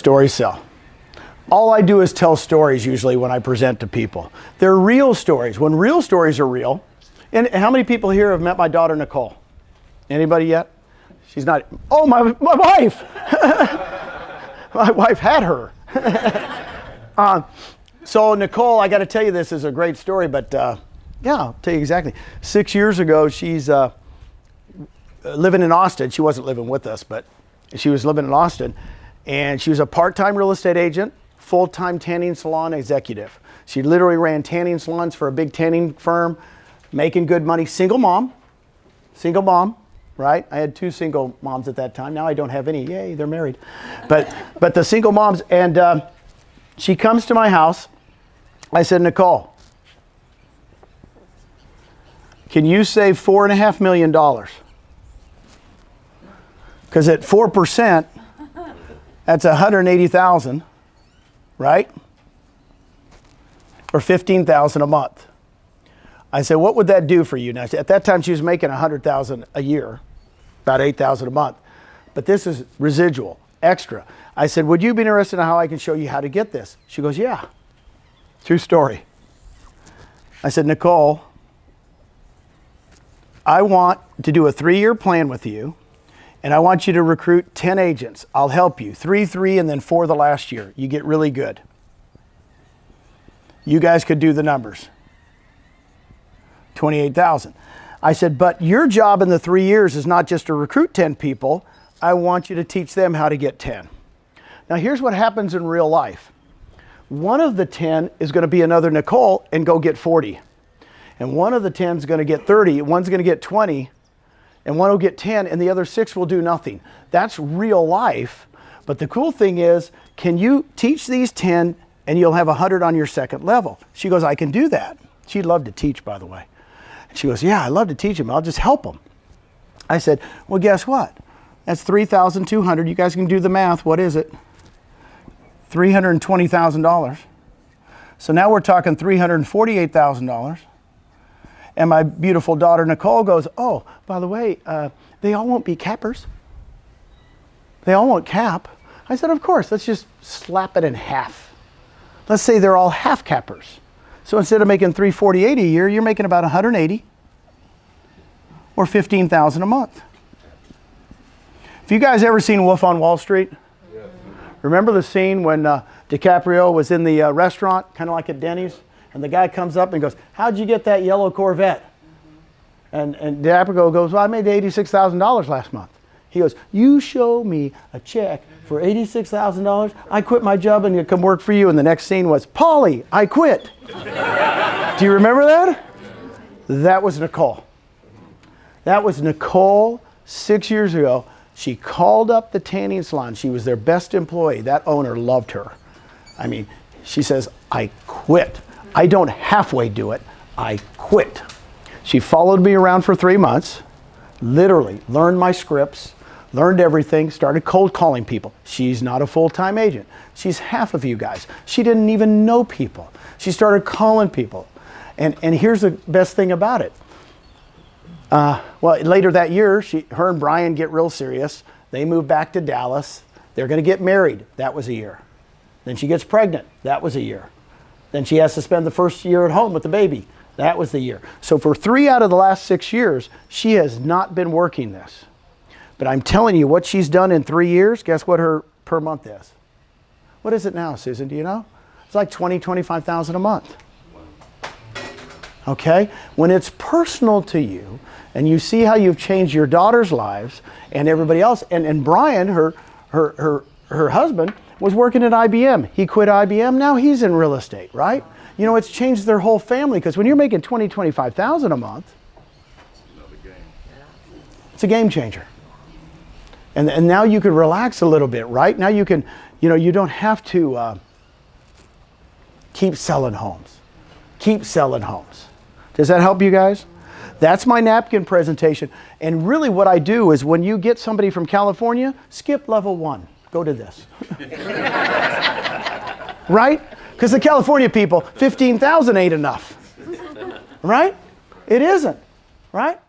Stories sell. All I do is tell stories usually when I present to people. They're real stories. When real stories are real, and how many people here have met my daughter, Nicole? Anybody yet? She's not, oh, my wife. My wife had her. So Nicole, I got to tell you, this is a great story, but yeah, I'll tell you exactly. 6 years ago, she's living in Austin. She wasn't living with us, but she was living in Austin, and she was a part-time real estate agent, full-time tanning salon executive. She literally ran tanning salons for a big tanning firm, making good money. Single mom, right? I had 2 single moms at that time. Now I don't have any. Yay, they're married. But the single moms, and she comes to my house. I said, Nicole, can you save $4.5 million? Because at 4%, that's $180,000, right? Or $15,000 a month. I said, what would that do for you? Now, at that time, she was making $100,000 a year, about $8,000 a month. But this is residual, extra. I said, would you be interested in how I can show you how to get this? She goes, yeah. True story. I said, Nicole, I want to do a 3-year plan with you, and I want you to recruit 10 agents. I'll help you. 3, and then 4 the last year. You get really good. You guys could do the numbers. 28,000. I said, but your job in the 3 years is not just to recruit 10 people. I want you to teach them how to get 10. Now here's what happens in real life. One of the 10 is going to be another Nicole and go get 40. And one of the 10 is going to get 30, one's going to get 20, and one will get 10, and the other 6 will do nothing. That's real life. But the cool thing is, can you teach these 10 and you'll have 100 on your second level? She goes, I can do that. She'd love to teach, by the way. She goes, yeah, I love to teach them. I'll just help them. I said, well, guess what? That's $3,200. You guys can do the math. What is it? $320,000. So now we're talking $348,000. And my beautiful daughter, Nicole, goes, oh, by the way, they all won't be cappers. They all won't cap. I said, of course, let's just slap it in half. Let's say they're all half cappers. So instead of making $348 a year, you're making about $180 or $15,000 a month. Have you guys ever seen Wolf on Wall Street? Yeah. Remember the scene when DiCaprio was in the restaurant, kind of like at Denny's, and the guy comes up and goes, how'd you get that yellow Corvette? And DiCaprio goes, well, I made $86,000 last month. He goes, you show me a check for $86,000, I quit my job and come work for you. And the next scene was, Polly, I quit. Do you remember that? That was Nicole. That was Nicole 6 years ago. She called up the tanning salon. She was their best employee. That owner loved her. I mean, she says, I quit. I don't halfway do it. I quit. She followed me around for 3 months, literally learned my scripts, learned everything, started cold calling people. She's not a full-time agent. She's half of you guys. She didn't even know people. She started calling people. And here's the best thing about it. Well, later that year, her and Brian get real serious. They move back to Dallas. They're going to get married. That was a year. Then she gets pregnant. That was a year. Then she has to spend the first year at home with the baby. That was the year. So for 3 out of the last 6 years, she has not been working this. But I'm telling you, what she's done in 3 years, guess what her per month is? What is it now, Susan? Do you know? It's like $20,000, $25,000 a month. Okay? When it's personal to you, and you see how you've changed your daughter's lives and everybody else, and Brian, her husband, was working at IBM. He quit IBM. Now he's in real estate, right? You know, it's changed their whole family, because when you're making $20,000, $25,000 a month, it's a game changer. And now you can relax a little bit, right? Now you can, you know, you don't have to keep selling homes. Keep selling homes. Does that help you guys? That's my napkin presentation. And really what I do is, when you get somebody from California, skip level 1. Go to this. Right? Because the California people, 15,000 ain't enough. Right? It isn't. Right?